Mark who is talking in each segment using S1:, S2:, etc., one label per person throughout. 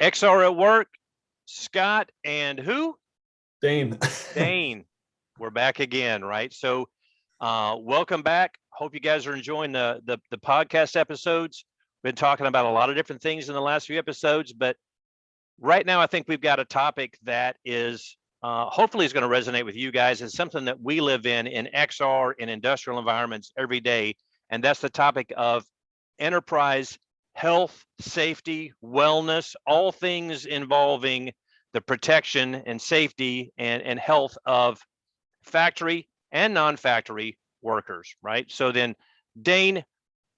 S1: XR at work, Scott, and who?
S2: Dane.
S1: Dane. We're back again, right? So welcome back. Hope you guys are enjoying the podcast episodes. Been talking about a lot of different things in the last few episodes, but right now I think we've got a topic that is hopefully is going to resonate with you guys. It's something that we live in XR, in industrial environments every day, and that's the topic of enterprise health, safety, wellness, all things involving the protection and safety and health of factory and non-factory workers, right? So then, Dane,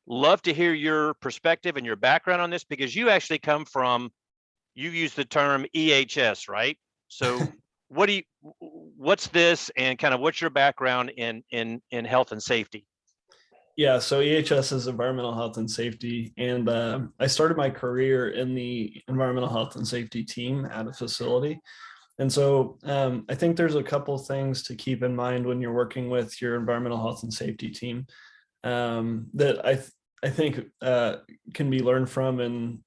S1: love to hear your perspective and your background on this, because you actually come from, you use the term EHS, right? So what's this, and kind of what's your background in health and safety?
S2: Yeah, so EHS is environmental health and safety, and I started my career in the environmental health and safety team at a facility. And so I think there's a couple things to keep in mind when you're working with your environmental health and safety team that I think can be learned from, and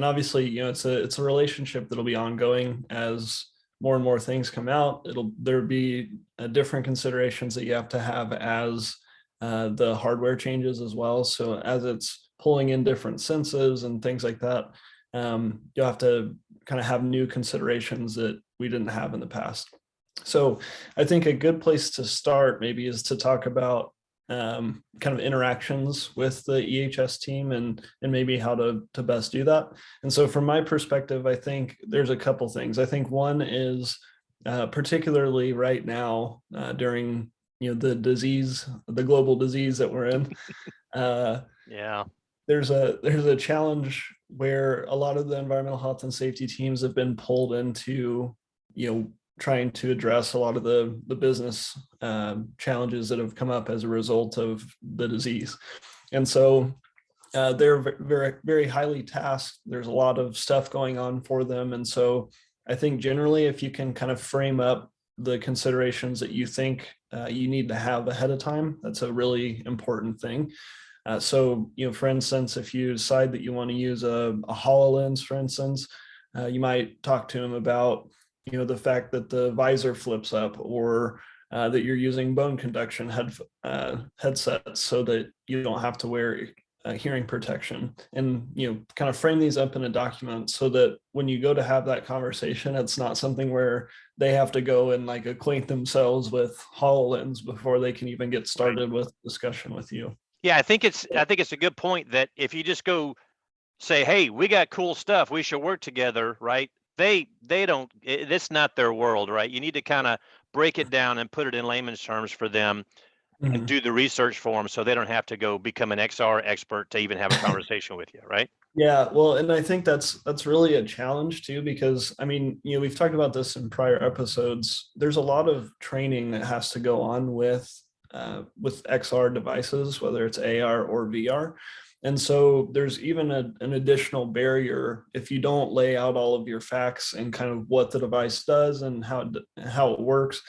S2: obviously, you know, it's a relationship that'll be ongoing as more and more things come out. There'll be different considerations that you have to have as the hardware changes as well. So as it's pulling in different senses and things like that, you'll have to kind of have new considerations that we didn't have in the past. So I think a good place to start maybe is to talk about kind of interactions with the EHS team and maybe how to best do that. And so from my perspective, I think there's a couple things. I think one is particularly right now during the global disease that we're in.
S1: Yeah.
S2: There's a challenge where a lot of the environmental health and safety teams have been pulled into, trying to address a lot of the business challenges that have come up as a result of the disease. And so they're very, very highly tasked. There's a lot of stuff going on for them. And so I think generally, if you can kind of frame up the considerations that you think you need to have ahead of time, that's a really important thing. So, for instance, if you decide that you want to use a HoloLens, for instance, you might talk to them about, the fact that the visor flips up, or that you're using bone conduction headsets so that you don't have to wear hearing protection, and kind of frame these up in a document so that when you go to have that conversation, it's not something where they have to go and like acquaint themselves with HoloLens before they can even get started with discussion with you.
S1: Yeah, I think it's a good point that if you just go say, hey, we got cool stuff, we should work together, right? They don't, it's not their world, right? You need to kind of break it down and put it in layman's terms for them and do the research for them, so they don't have to go become an XR expert to even have a conversation with you, right?
S2: Yeah, well, and I think that's really a challenge too, because I mean, we've talked about this in prior episodes. There's a lot of training that has to go on with XR devices, whether it's AR or VR. And so there's even an additional barrier if you don't lay out all of your facts and kind of what the device does and how it works.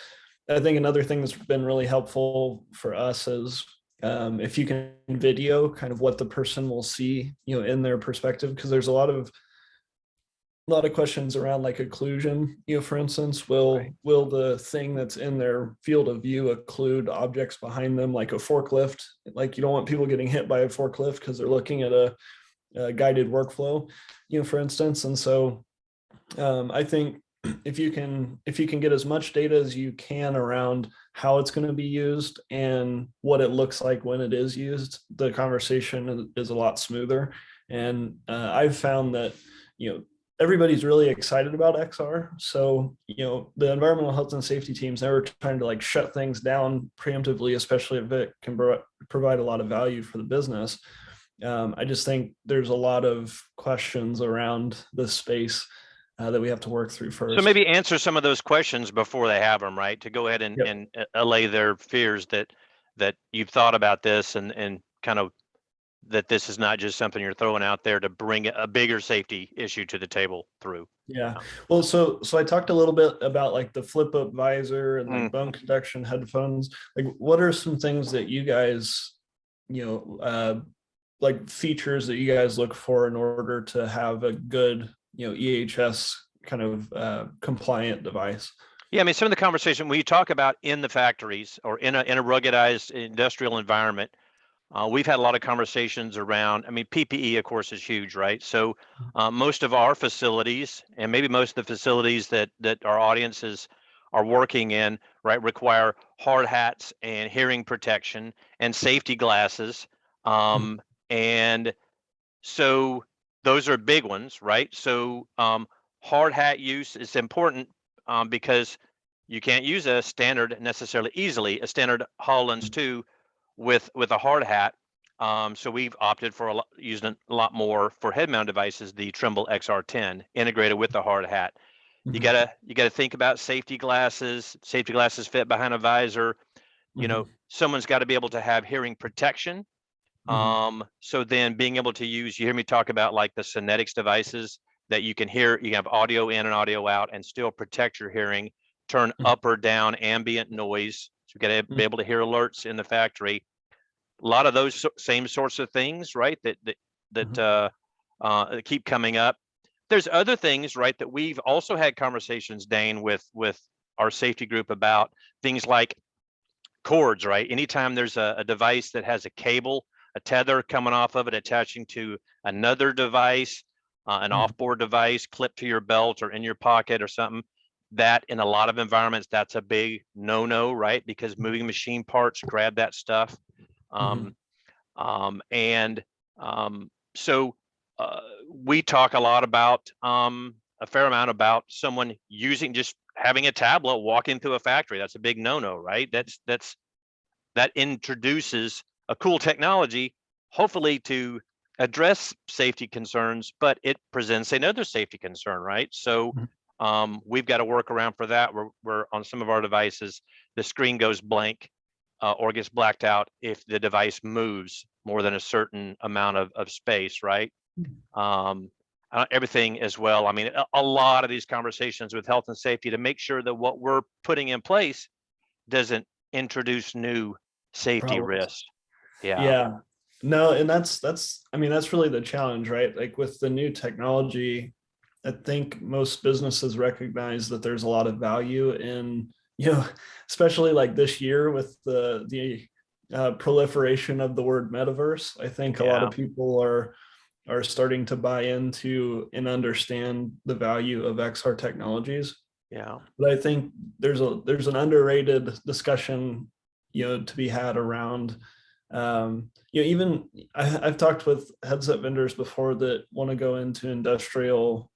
S2: I think another thing that's been really helpful for us is if you can video kind of what the person will see, in their perspective, because there's a lot of questions around like occlusion. For instance, will the thing that's in their field of view occlude objects behind them, like a forklift? Like, you don't want people getting hit by a forklift because they're looking at a guided workflow, for instance. And so I think if you can get as much data as you can around how it's going to be used and what it looks like when it is used, the conversation is a lot smoother. And I've found that everybody's really excited about XR. So, the environmental health and safety teams never trying to like shut things down preemptively, especially if it can provide a lot of value for the business. I just think there's a lot of questions around this space that we have to work through first.
S1: So maybe answer some of those questions before they have them, right? To go ahead and allay their fears that you've thought about this and kind of that this is not just something you're throwing out there to bring a bigger safety issue to the table through.
S2: Yeah. Well, so I talked a little bit about like the flip up visor and like bone conduction headphones. Like, what are some things that you guys, like features that you guys look for in order to have a good EHS kind of compliant device.
S1: Yeah, I mean, some of the conversation we talk about in the factories or in a ruggedized industrial environment, we've had a lot of conversations around. I mean, PPE, of course, is huge, right? So most of our facilities, and maybe most of the facilities that our audiences are working in, right, require hard hats and hearing protection and safety glasses, and so those are big ones, right? So hard hat use is important because you can't use a standard necessarily easily, a standard HoloLens 2 with a hard hat. So we've opted for using a lot more for head mount devices, the Trimble XR10 integrated with the hard hat. You gotta think about safety glasses. Safety glasses fit behind a visor. You know, someone's got to be able to have hearing protection. So then being able to use, you hear me talk about like the Sonetics devices that you can hear, you have audio in and audio out and still protect your hearing, turn up or down ambient noise. So you got to be able to hear alerts in the factory. A lot of those same sorts of things, right? That keep coming up. There's other things, right, that we've also had conversations, Dane, with our safety group about things like cords, right? Anytime there's a device that has a cable, a tether coming off of it, attaching to another device, an offboard device clipped to your belt or in your pocket or something, that in a lot of environments, that's a big no-no, right? Because moving machine parts grab that stuff. So we talk a lot about a fair amount about someone just having a tablet walking through a factory. That's a big no-no, right? That introduces a cool technology, hopefully to address safety concerns, but it presents another safety concern, right? So we've got to work around for that. We're on some of our devices, the screen goes blank or gets blacked out if the device moves more than a certain amount of space, right? Everything as well. I mean, a lot of these conversations with health and safety to make sure that what we're putting in place doesn't introduce new safety risks.
S2: Yeah. No, and that's I mean, that's really the challenge, right? Like with the new technology, I think most businesses recognize that there's a lot of value in, especially like this year with the proliferation of the word metaverse. I think a lot of people are starting to buy into and understand the value of XR technologies.
S1: Yeah.
S2: But I think there's an underrated discussion, to be had around, even I've talked with headset vendors before that want to go into industrial,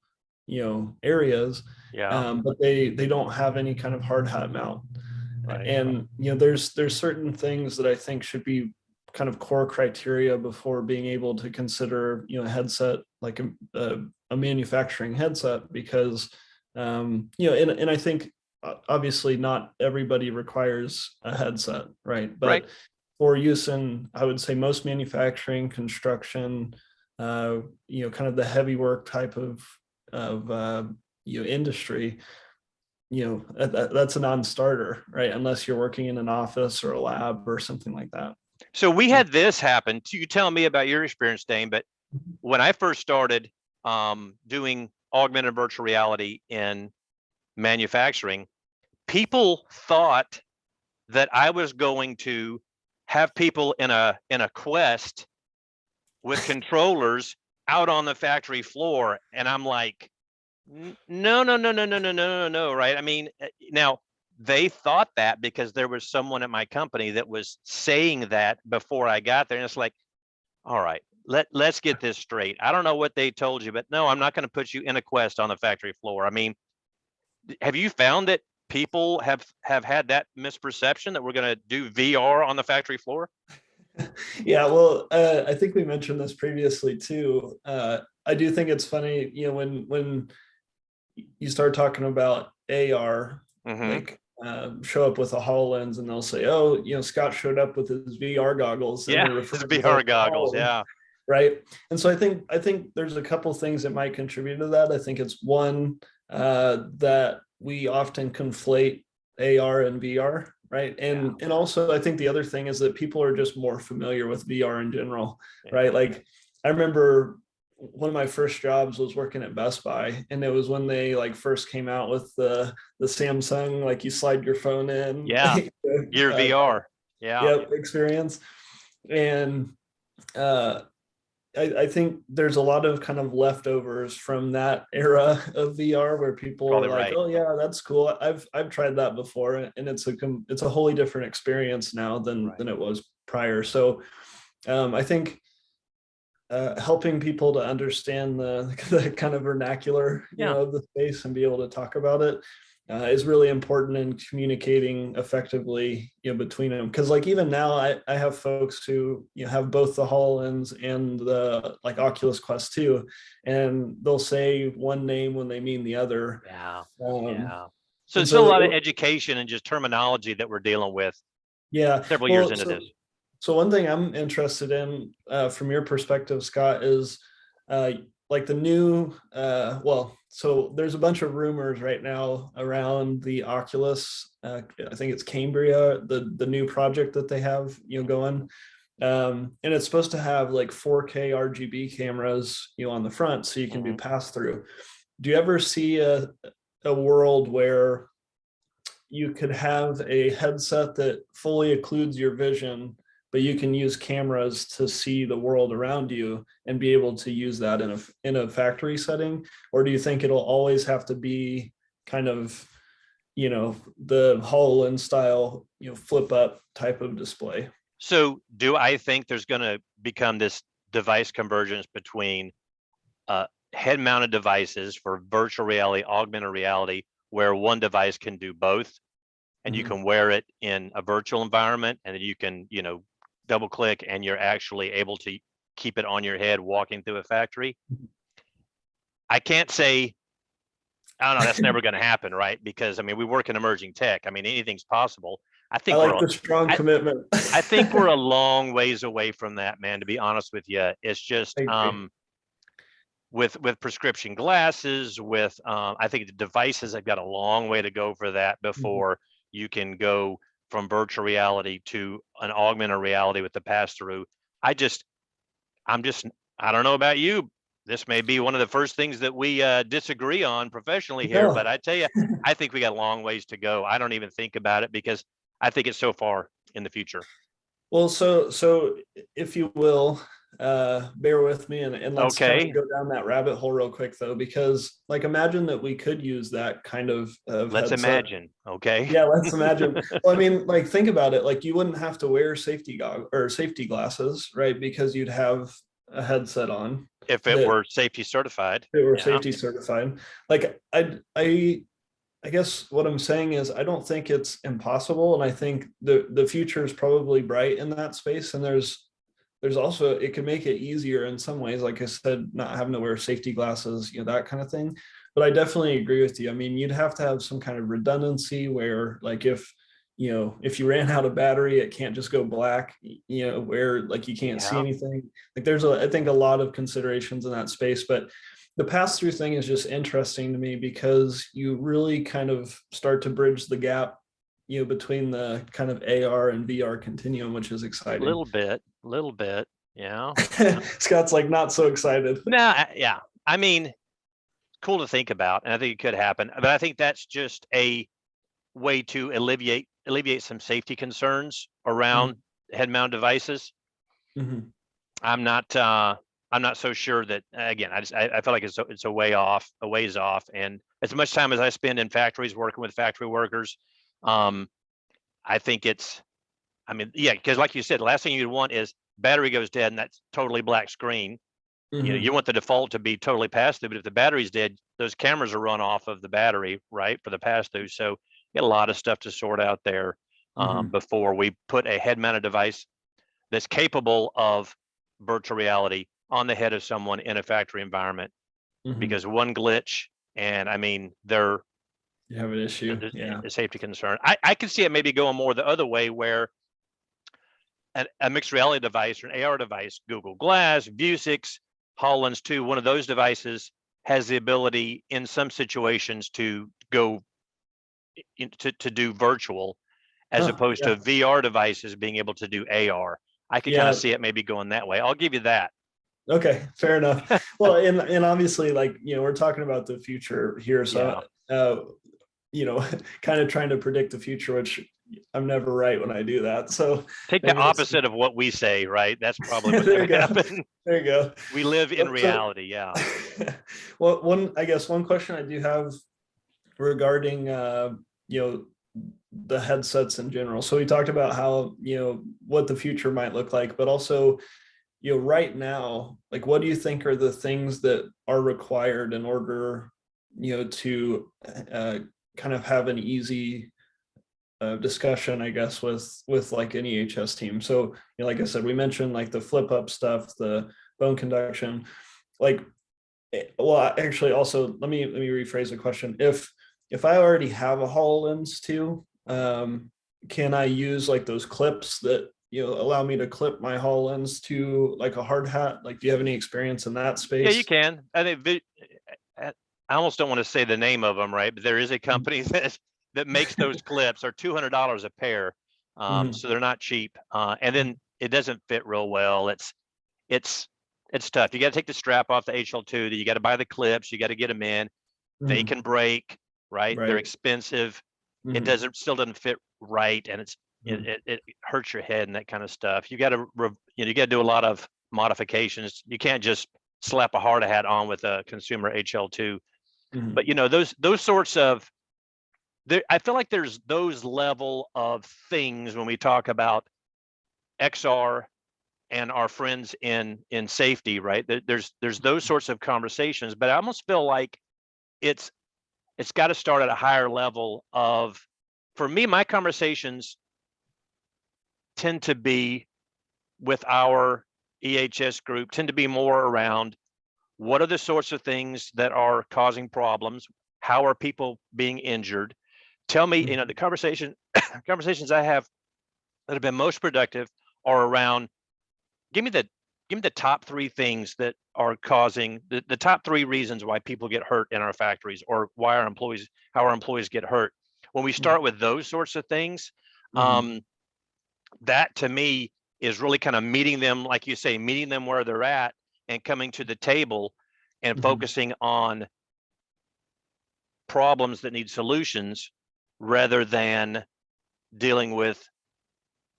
S2: areas, but they don't have any kind of hard hat mount. Right. And, there's certain things that I think should be kind of core criteria before being able to consider, a headset, like a manufacturing headset, because, and I think obviously not everybody requires a headset, right? But for use in, I would say, most manufacturing, construction, kind of the heavy work type of industry, that's a non-starter, right? Unless you're working in an office or a lab or something like that.
S1: So we had this happen. You tell me about your experience, Dane, but when I first started doing augmented virtual reality in manufacturing, people thought that I was going to have people in a Quest with controllers out on the factory floor, and I'm like, no, right? I mean, now they thought that because there was someone at my company that was saying that before I got there, and it's like, all right, let's get this straight. I don't know what they told you, but no, I'm not going to put you in a Quest on the factory floor. I mean, have you found that people have had that misperception that we're going to do VR on the factory floor?
S2: Yeah, well, I think we mentioned this previously too. I do think it's funny, when you start talking about AR, like show up with a HoloLens and they'll say, oh, Scott showed up with his VR goggles.
S1: Yeah, his VR goggles, yeah.
S2: Right. And so I think there's a couple things that might contribute to that. I think it's one, that we often conflate AR and VR, right? And also I think the other thing is that people are just more familiar with VR in general, right? Like I remember one of my first jobs was working at Best Buy, and it was when they like first came out with the Samsung, like you slide your phone in,
S1: Yeah. Gear VR. Yeah.
S2: yep, experience. And uh, I think there's a lot of kind of leftovers from that era of VR where people were
S1: Probably
S2: like,
S1: right.
S2: "Oh yeah, that's cool. I've tried that before," and it's a wholly different experience now than it was prior. So I think helping people to understand the kind of vernacular,
S1: Yeah.
S2: of the space and be able to talk about it is really important in communicating effectively, between them. Because like even now, I have folks who have both the HoloLens and the like Oculus Quest 2, and they'll say one name when they mean the other.
S1: Yeah.
S2: Um,
S1: Yeah. So
S2: and
S1: it's still a
S2: so
S1: lot of education and just terminology that we're dealing with
S2: yeah,
S1: several years
S2: well,
S1: into this.
S2: so one thing I'm interested in from your perspective, Scott, is uh, like the new, so there's a bunch of rumors right now around the Oculus. I think it's Cambria, the new project that they have, going. And it's supposed to have like 4K RGB cameras, on the front, so you can do pass through. Do you ever see a world where you could have a headset that fully occludes your vision, but you can use cameras to see the world around you and be able to use that in a factory setting? Or do you think it'll always have to be kind of, the HoloLens style, flip up type of display?
S1: So do I think there's going to become this device convergence between head mounted devices for virtual reality, augmented reality, where one device can do both, and you can wear it in a virtual environment, and then you can, double click and you're actually able to keep it on your head walking through a factory? I can't say, I don't know, that's never going to happen, right? Because I mean, we work in emerging tech. I mean, anything's possible. I
S2: I
S1: think
S2: like the strong
S1: I,
S2: commitment.
S1: I think we're a long ways away from that, man, to be honest with you. It's just
S2: I agree.
S1: with prescription glasses, with I think the devices have got a long way to go for that before you can go from virtual reality to an augmented reality with the pass through. I just I'm just I don't know about you. This may be one of the first things that we disagree on professionally here, but
S2: No.
S1: I tell you, I think we got a long ways to go. I don't even think about it because I think it's so far in the future.
S2: Well, so if you will, bear with me, and let's kind of
S1: Okay,
S2: go down that rabbit hole real quick though, because like imagine that we could use that kind of
S1: let's
S2: headset.
S1: imagine. Okay.
S2: Yeah, let's imagine. Well, I mean, like think about it. Like you wouldn't have to wear safety glasses, right? Because you'd have a headset on
S1: If it
S2: that
S1: were safety certified.
S2: they were
S1: Yeah.
S2: safety certified. Like I guess what I'm saying is I don't think it's impossible, and I think the future is probably bright in that space. And there's also, it can make it easier in some ways, like I said, not having to wear safety glasses, that kind of thing. But I definitely agree with you. I mean, you'd have to have some kind of redundancy where like if you ran out of battery, it can't just go black, where like you can't see
S1: Yeah.
S2: anything. Like there's I think a lot of considerations in that space. But the pass through thing is just interesting to me because you really kind of start to bridge the gap, between the kind of AR and VR continuum, which is exciting.
S1: Little bit. Yeah.
S2: Scott's like not so excited.
S1: No, yeah. I mean, cool to think about, and I think it could happen. But I think that's just a way to alleviate some safety concerns around head mount devices.
S2: Mm-hmm.
S1: I'm not so sure that, again, I feel like it's a ways off. And as much time as I spend in factories working with factory workers, I think I mean, yeah, because like you said, the last thing you'd want is battery goes dead and that's totally black screen.
S2: Mm-hmm.
S1: You want the default to be totally pass through, but if the battery's dead, those cameras are run off of the battery, right, for the pass through. So you got a lot of stuff to sort out there before we put a head mounted device that's capable of virtual reality on the head of someone in a factory environment. Because one glitch, and I mean,
S2: You have an issue.
S1: there's
S2: Yeah.
S1: a safety concern. I can see it maybe going more the other way, where a mixed reality device or an AR device, Google Glass, Vuzix, HoloLens 2, one of those devices has the ability in some situations to go to do virtual, as opposed
S2: Yeah.
S1: to VR devices being able to do AR. I could kind of
S2: Yeah.
S1: see it maybe going that way. I'll give you that.
S2: Okay, fair enough. Well, and obviously, like, we're talking about the future here, so kind of trying to predict the future, which I'm never right when I do that. So
S1: Take the
S2: maybe this
S1: opposite of what we say, right? That's probably what's
S2: there
S1: going
S2: you
S1: to
S2: go.
S1: happen.
S2: There you go.
S1: We live in
S2: So,
S1: reality. Yeah.
S2: well, I guess one question I do have regarding you know the headsets in general. So we talked about how what the future might look like, but also right now, like, what do you think are the things that are required in order to kind of have an easy discussion, I guess, with like an EHS team. So like I said, we mentioned like the flip up stuff, the bone conduction, like, well, actually, also let me rephrase the question. If I already have a HoloLens too, can I use like those clips that allow me to clip my HoloLens to like a hard hat? Like, do you have any experience in that
S1: Yeah, you
S2: space?
S1: can. I think I almost don't want to say the name of them, right? But there is a company that makes those clips. Are $200 a pair,
S2: Mhm.
S1: so they're not cheap. And then it doesn't fit real well. It's it's tough. You got to take the strap off the HL2. You got to buy the clips. You got to get them in. They
S2: Mhm.
S1: can break, right? They're
S2: Right.
S1: expensive. It
S2: Mhm.
S1: still doesn't fit right, and
S2: Mhm.
S1: it hurts your head and that kind of stuff. You got to you got to do a lot of modifications. You can't just slap a hard hat on with a consumer HL2.
S2: Mhm.
S1: But those sorts of there, I feel like there's those level of things when we talk about XR and our friends in safety, right? There's those sorts of conversations, but I almost feel like it's it's got to start at a higher level of, for me, my conversations tend to be with our EHS group, tend to be more around what are the sorts of things that are causing problems? How are people being injured? Tell me, the conversations I have that have been most productive are around, give me the top three things that are causing the top three reasons why people get hurt in our factories, or why how our employees get hurt. When we start with those sorts of things,
S2: Mhm.
S1: that to me is really kind of meeting them, like you say, meeting them where they're at and coming to the table and
S2: Mhm.
S1: focusing on problems that need solutions rather than dealing with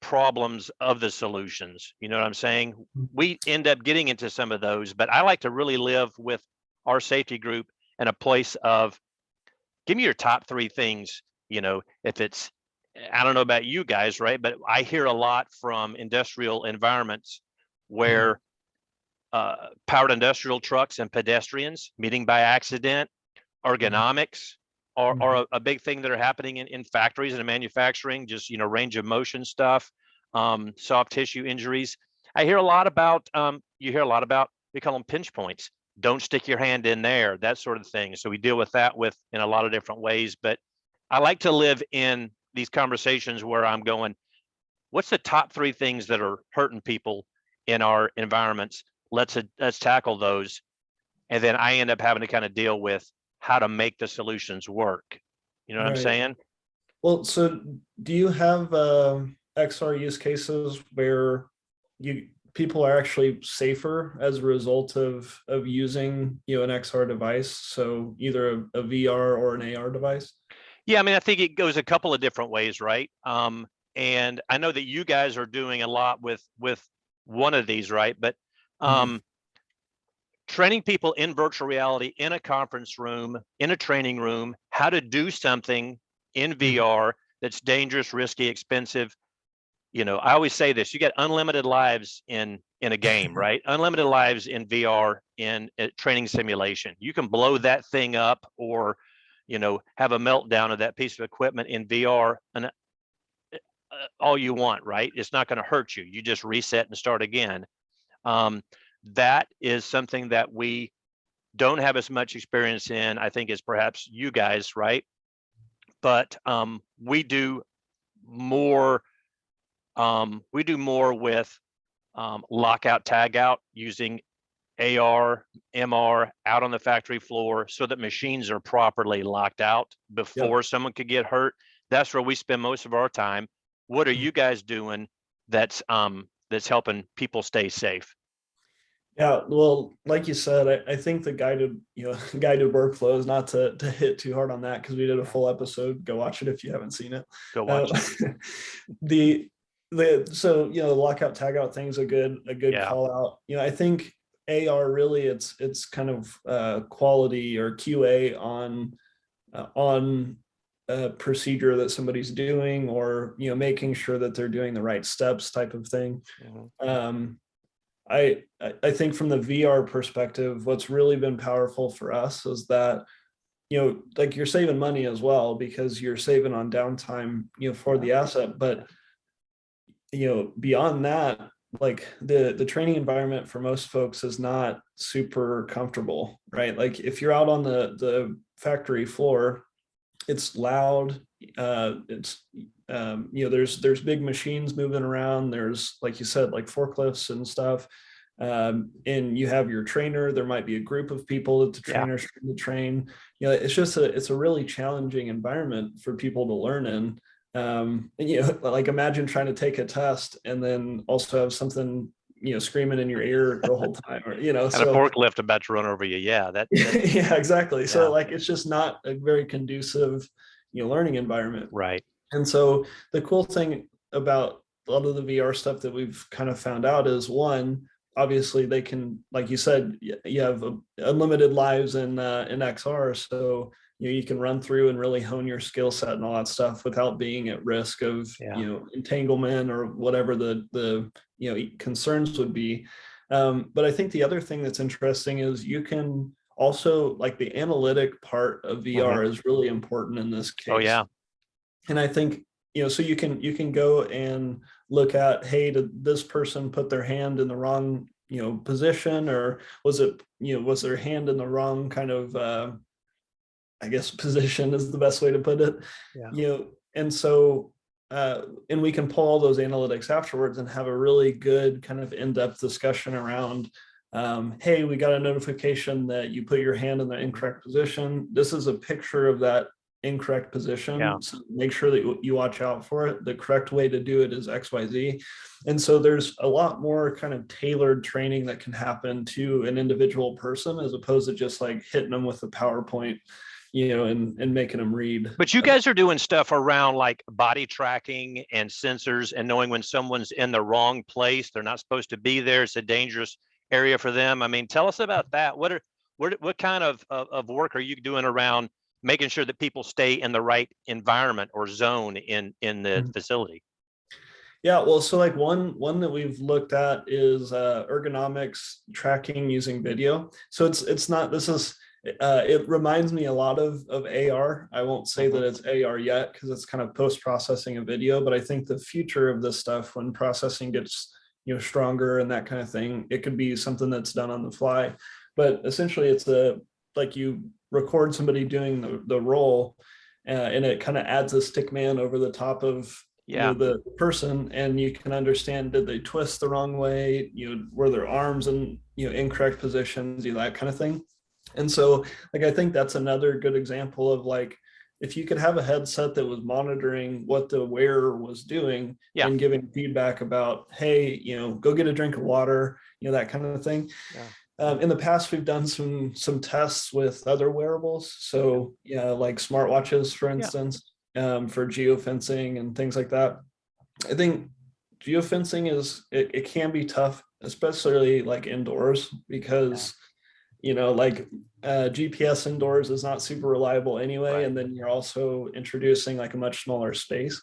S1: problems of the solutions. You know what I'm saying? We end up getting into some of those, but I like to really live with our safety group in a place of, give me your top three things. If it's, I don't know about you guys, right? But I hear a lot from industrial environments
S2: Mhm.
S1: where powered industrial trucks and pedestrians meeting by accident,
S2: Mhm.
S1: ergonomics are
S2: Mhm.
S1: a big thing that are happening in factories and in manufacturing, just range of motion stuff, soft tissue injuries. I hear a lot about you hear a lot about, we call them pinch points. Don't stick your hand in there, that sort of thing. So we deal with that in a lot of different ways. But I like to live in these conversations where I'm going, what's the top three things that are hurting people in our environments? Let's tackle those, and then I end up having to kind of deal with how to make the solutions work. You know what I'm
S2: Right.
S1: saying?
S2: Well, so do you have XR use cases where people are actually safer as a result of using an XR device? So either a VR or an AR device.
S1: Yeah, I mean, I think it goes a couple of different ways, right? And I know that you guys are doing a lot with one of these, right? But
S2: Mhm.
S1: um, training people in virtual reality, in a conference room, in a training room, how to do something in
S2: Mhm.
S1: VR that's dangerous, risky, expensive. I always say this: you get unlimited lives in a game, right? Unlimited lives in VR in a training simulation. You can blow that thing up, or have a meltdown of that piece of equipment in VR, and all you want, right? It's not going to hurt you. You just reset and start again. Um, that is something that we don't have as much experience in, I think, as perhaps you guys, right? But more. We do more with lockout, tag out, using AR, MR out on the factory floor so that machines are properly locked out
S2: Yep.
S1: before someone could get hurt. That's where we spend most of our time. What are
S2: Mhm.
S1: you guys doing that's helping people stay safe?
S2: Yeah, well, like you said, I think the guided, guided workflow is not to hit too hard on that because we did a
S1: Yeah.
S2: full episode. Go watch it if you haven't seen it.
S1: Go
S2: Uh,
S1: watch it.
S2: the so the lockout tagout thing's a good
S1: Yeah.
S2: call out. I think AR really it's kind of quality or QA on a procedure that somebody's doing, or making sure that they're doing the right steps type of thing.
S1: Mhm.
S2: Um, I think from the VR perspective, what's really been powerful for us is that, like you're saving money as well because you're saving on downtime, for
S1: Yeah.
S2: the asset. But, beyond that, like the training environment for most folks is not super comfortable, right? Like if you're out on the factory floor, it's loud. It's there's big machines moving around. There's, like you said, like forklifts and stuff. And you have your trainer. There might be a group of people that the
S1: Yeah.
S2: trainer's trying to train. It's a really challenging environment for people to learn in. And like imagine trying to take a test and then also have something screaming in your ear the whole time, or
S1: And a
S2: so
S1: forklift about to run over you. Yeah.
S2: yeah, exactly.
S1: Yeah.
S2: So like it's just not a very conducive, learning environment.
S1: Right.
S2: And so the cool thing about a lot of the VR stuff that we've kind of found out is, one, obviously they can, like you said, you have unlimited lives in XR, so you can run through and really hone your skill set and all that stuff without being at risk of
S1: Yeah.
S2: entanglement or whatever the concerns would be. But I think the other thing that's interesting is you can also, like, the analytic part of
S1: Mhm.
S2: VR is really important in this
S1: Oh
S2: case.
S1: yeah.
S2: And I think, so you can go and look at, hey, did this person put their hand in the wrong position, or was their hand in the wrong kind of I guess position is the best way to put it.
S1: Yeah.
S2: And so and we can pull all those analytics afterwards and have a really good kind of in-depth discussion around, hey, we got a notification that you put your hand in the
S1: Mhm.
S2: incorrect position. This is a picture of that incorrect
S1: Yeah.
S2: position, so make sure that you watch out for it. The correct way to do it is XYZ. And so there's a lot more kind of tailored training that can happen to an individual person, as opposed to just like hitting them with a PowerPoint, and making them read.
S1: But you guys are doing stuff around like body tracking and sensors and knowing when someone's in the wrong place, they're not supposed to be there. It's a dangerous area for them. I mean, tell us about that. What kind of work are you doing around making sure that people stay in the right environment or zone in the facility?
S2: Yeah, well, so like one that we've looked at is ergonomics tracking using video. So it's not this is it reminds me a lot of AR. I won't say
S1: Mhm.
S2: that it's AR yet because it's kind of post processing a video, but I think the future of this stuff, when processing gets stronger and that kind of thing, it could be something that's done on the fly. But essentially, it's like you record somebody doing the role, and it kind of adds a stick man over the top of
S1: Yeah.
S2: the person, and you can understand, did they twist the wrong way, were their arms in incorrect positions, that kind of thing. And so, like, I think that's another good example of, like, if you could have a headset that was monitoring what the wearer was doing
S1: Yeah.
S2: and giving feedback about, hey, go get a drink of water, that kind of thing.
S1: Yeah.
S2: In the past, we've done some tests with other wearables. So yeah, like smartwatches, for
S1: Yeah.
S2: instance, for geofencing and things like that. I think geofencing it can be tough, especially like indoors,
S1: Yeah.
S2: because like GPS indoors is not super reliable anyway,
S1: Right.
S2: and then you're also introducing like a much smaller space.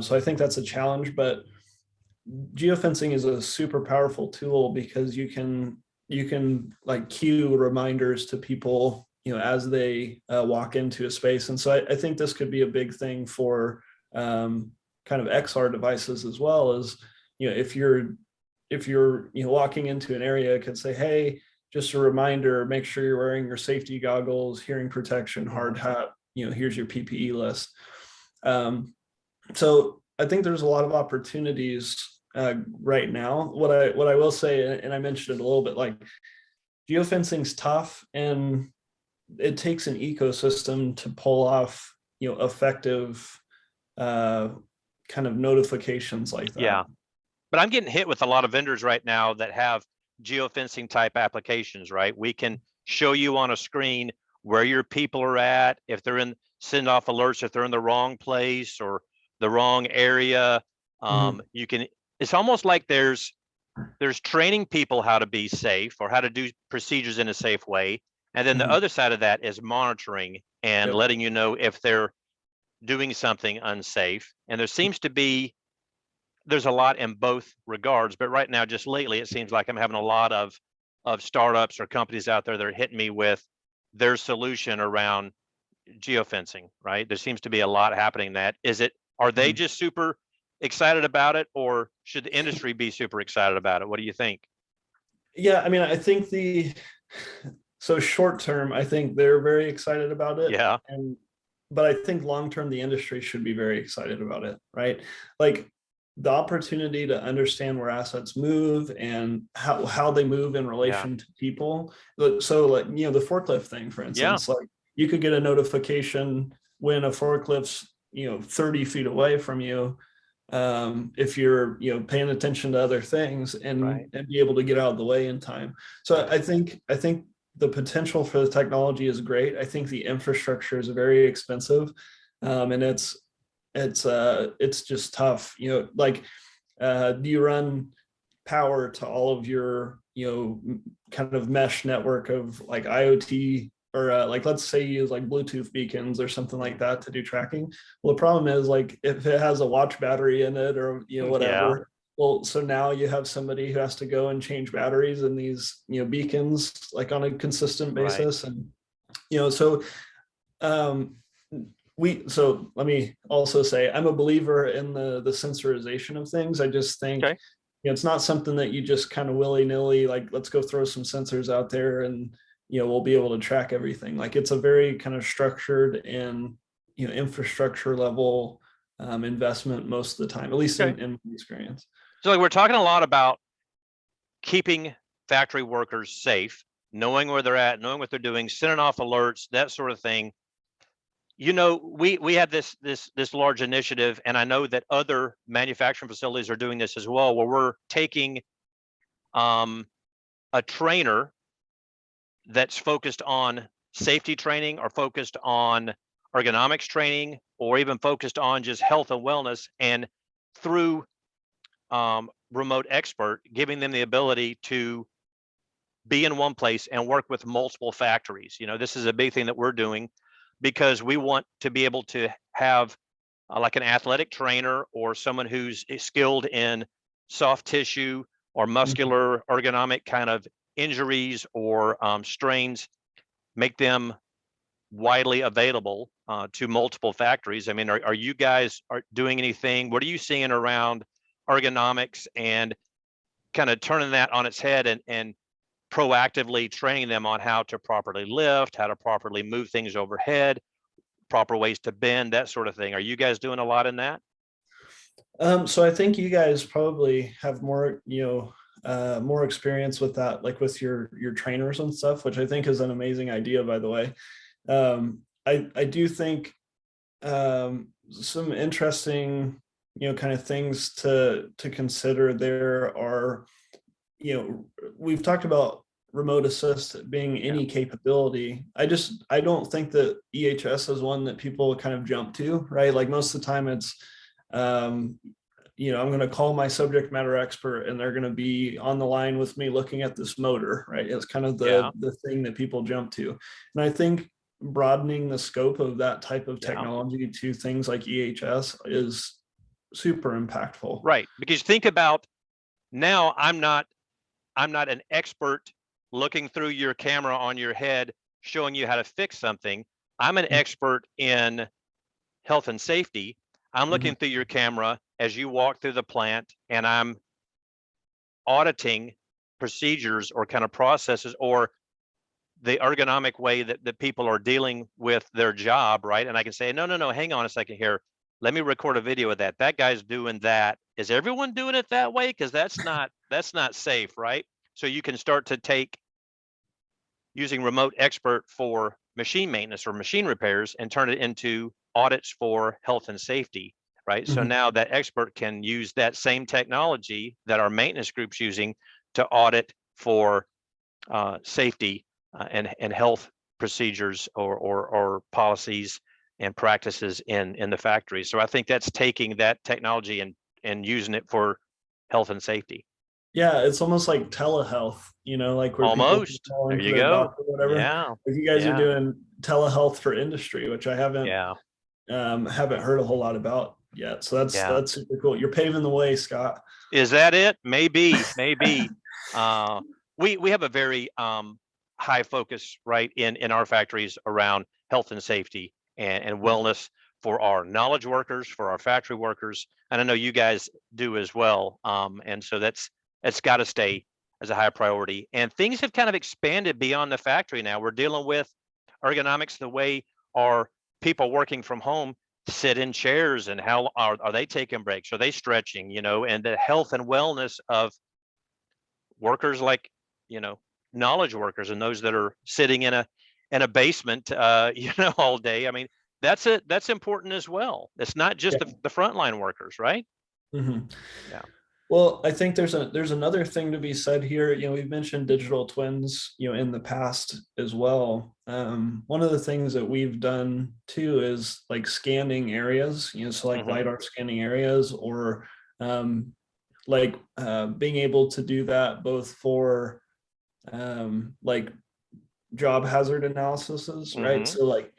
S2: So I think that's a challenge, but geofencing is a super powerful tool because you can like cue reminders to people as they walk into a space. And so I think this could be a big thing for kind of XR devices as well. As if you're walking into an area, it could say, hey, just a reminder, make sure you're wearing your safety goggles, hearing protection, hard hat, here's your PPE list. So I think there's a lot of opportunities right now. What I will say, and I mentioned it a little bit, like geofencing's tough, and it takes an ecosystem to pull off effective kind of notifications like that.
S1: Yeah. But I'm getting hit with a lot of vendors right now that have geofencing type applications, right? We can show you on a screen where your people are at, if they're in, send off alerts if they're in the wrong place or the wrong area. You can, it's almost like there's training people how to be safe or how to do procedures in a safe way. And then the other side of that is monitoring and
S2: Yep.
S1: letting you know if they're doing something unsafe. And there seems to be, there's a lot in both regards, but right now, just lately, it seems like I'm having a lot of startups or companies out there that are hitting me with their solution around geofencing, right? There seems to be a lot happening. That is it. Are they just super excited about it, or should the industry be super excited about it? What do you think?
S2: Yeah, I mean, I think so short term, I think they're very excited about it.
S1: Yeah.
S2: But I think long term, the industry should be very excited about it, right? Like the opportunity to understand where assets move and how they move in relation to people. So like, the forklift thing, for instance, like you could get a notification when a forklift's, 30 feet away from you, if you're paying attention to other things and be able to get out of the way in time. So I think the potential for the technology is great. I think the infrastructure is very expensive, and it's just tough. Like, do you run power to all of your kind of mesh network of like IoT, or like let's say you use like Bluetooth beacons or something like that to do tracking? Well, the problem is, like, if it has a watch battery in it or whatever. Well, so now you have somebody who has to go and change batteries in these beacons like on a consistent basis, and so so let me also say I'm a believer in the sensorization of things. I just think it's not something that you just kind of willy-nilly, like, let's go throw some sensors out there and we'll be able to track everything. Like, it's a very kind of structured and infrastructure level investment most of the time, at least in my experience.
S1: So like, we're talking a lot about keeping factory workers safe, knowing where they're at, knowing what they're doing, sending off alerts, that sort of thing. We have this large initiative, and I know that other manufacturing facilities are doing this as well, where we're taking a trainer that's focused on safety training or focused on ergonomics training or even focused on just health and wellness, and through remote expert, giving them the ability to be in one place and work with multiple factories. This is a big thing that we're doing because we want to be able to have like an athletic trainer or someone who's skilled in soft tissue or muscular ergonomic kind of injuries or strains, make them widely available to multiple factories. I mean, are you guys doing anything? What are you seeing around ergonomics and kind of turning that on its head and proactively training them on how to properly lift, how to properly move things overhead, proper ways to bend, that sort of thing? Are you guys doing a lot in that?
S2: So I think you guys probably have more, more experience with that, like with your trainers and stuff, which I think is an amazing idea, by the way. I do think some interesting, kind of things to consider there are, we've talked about remote assist being any capability. I don't think that EHS is one that people kind of jump to, right? Like, most of the time it's, I'm going to call my subject matter expert and they're going to be on the line with me looking at this motor, right? It's kind of the thing that people jump to. And I think broadening the scope of that type of technology to things like EHS is super impactful.
S1: Right. Because think about, now I'm not an expert looking through your camera on your head showing you how to fix something. I'm an expert in health and safety. I'm looking through your camera as you walk through the plant, and I'm auditing procedures or kind of processes or the ergonomic way that people are dealing with their job, right? And I can say, no, hang on a second here. Let me record a video of that. That guy's doing that. Is everyone doing it that way? Because that's not safe, right? So you can start to take using remote expert for machine maintenance or machine repairs and turn it into audits for health and safety, right? So now that expert can use that same technology that our maintenance group's using to audit for safety and health procedures or policies and practices in the factory. So I think that's taking that technology and using it for health and safety.
S2: Yeah, it's almost like telehealth, like where people can
S1: Almost.
S2: call
S1: There
S2: into
S1: you
S2: their
S1: go.
S2: doctor or whatever.
S1: Yeah.
S2: Like you guys are
S1: Yeah.
S2: doing telehealth for industry, which I
S1: Yeah.
S2: haven't heard a whole lot about yet. So
S1: Yeah.
S2: that's super cool. You're paving the way, Scott.
S1: Is that it? Maybe. We have a very high focus, right, in our factories around health and safety and wellness for our knowledge workers, for our factory workers, and I know you guys do as well. And so that's got to stay as a high priority. And things have kind of expanded beyond the factory now. We're dealing with ergonomics, the way our people working from home sit in chairs, and how are they taking breaks? Are they stretching? And the health and wellness of workers like, knowledge workers and those that are sitting in a basement, all day. I mean, that's important as well. It's not just
S2: Yeah.
S1: the frontline workers, right?
S2: Mhm.
S1: Yeah.
S2: Well, I think there's another thing to be said here. We've mentioned digital twins, in the past as well. One of the things that we've done too is like scanning areas, so like
S1: Mhm.
S2: LiDAR scanning areas, or being able to do that both for like job hazard analyses, right?
S1: Mhm.
S2: So like,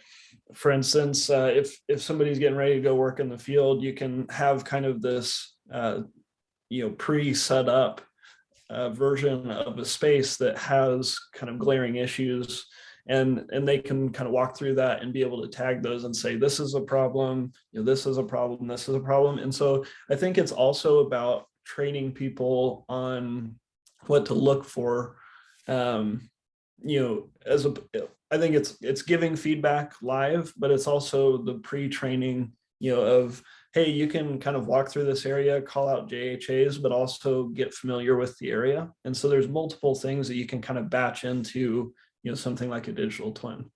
S2: for instance, if somebody's getting ready to go work in the field, you can have kind of this pre-set up version of a space that has kind of glaring issues, and they can kind of walk through that and be able to tag those and say, this is a problem, this is a problem, this is a problem. And so I think it's also about training people on what to look for. As a I think it's giving feedback live, but it's also the pre-training, of, hey, you can kind of walk through this area, call out JHAs, but also get familiar with the area. And so there's multiple things that you can kind of batch into, something like a digital twin.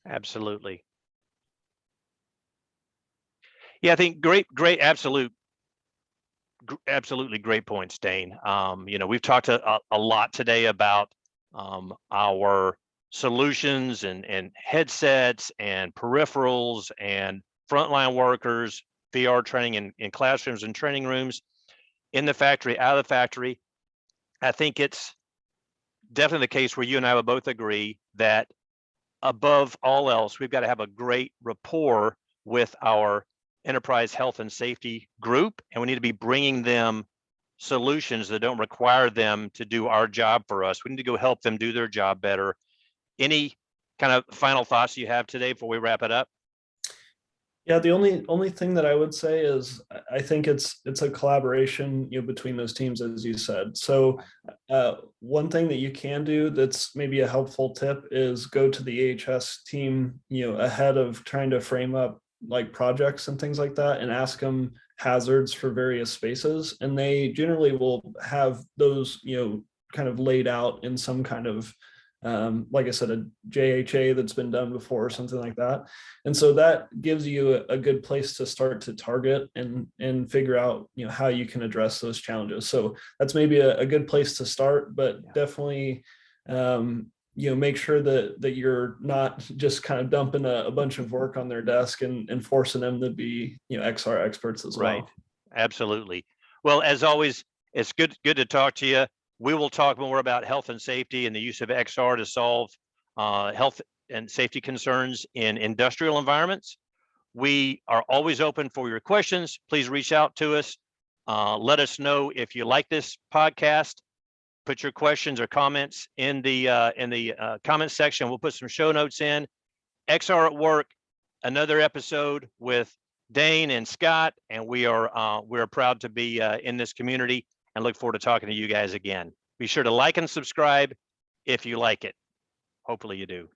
S1: Absolutely. Yeah, I think great, absolutely great points, Dane. We've talked a lot today about our solutions and headsets and peripherals and frontline workers, VR training in classrooms and training rooms, in the factory, out of the factory. I think it's definitely the case where you and I would both agree that above all else, we've got to have a great rapport with our enterprise health and safety group, and we need to be bringing them solutions that don't require them to do our job for us. We need to go help them do their job better. Any kind of final thoughts you have today before we wrap it up?
S2: Yeah, the only thing that I would say is I think it's a collaboration, between those teams, as you said. So one thing that you can do that's maybe a helpful tip is go to the AHS team, ahead of trying to frame up like projects and things like that, and ask them hazards for various spaces, and they generally will have those, kind of laid out in some kind of, like I said, a JHA that's been done before or something like that. And so that gives you a good place to start to target and figure out, how you can address those challenges. So that's maybe a good place to start, but definitely, make sure that you're not just kind of dumping a bunch of work on their desk and forcing them to be, XR experts as
S1: Right.
S2: well.
S1: Absolutely. Well, as always, it's good to talk to you. We will talk more about health and safety and the use of XR to solve health and safety concerns in industrial environments. We are always open for your questions. Please reach out to us. Let us know if you like this podcast. Put your questions or comments in the comment section. We'll put some show notes in. XR at Work, another episode with Dane and Scott, and we're proud to be in this community and look forward to talking to you guys again. Be sure to like and subscribe if you like it. Hopefully you do.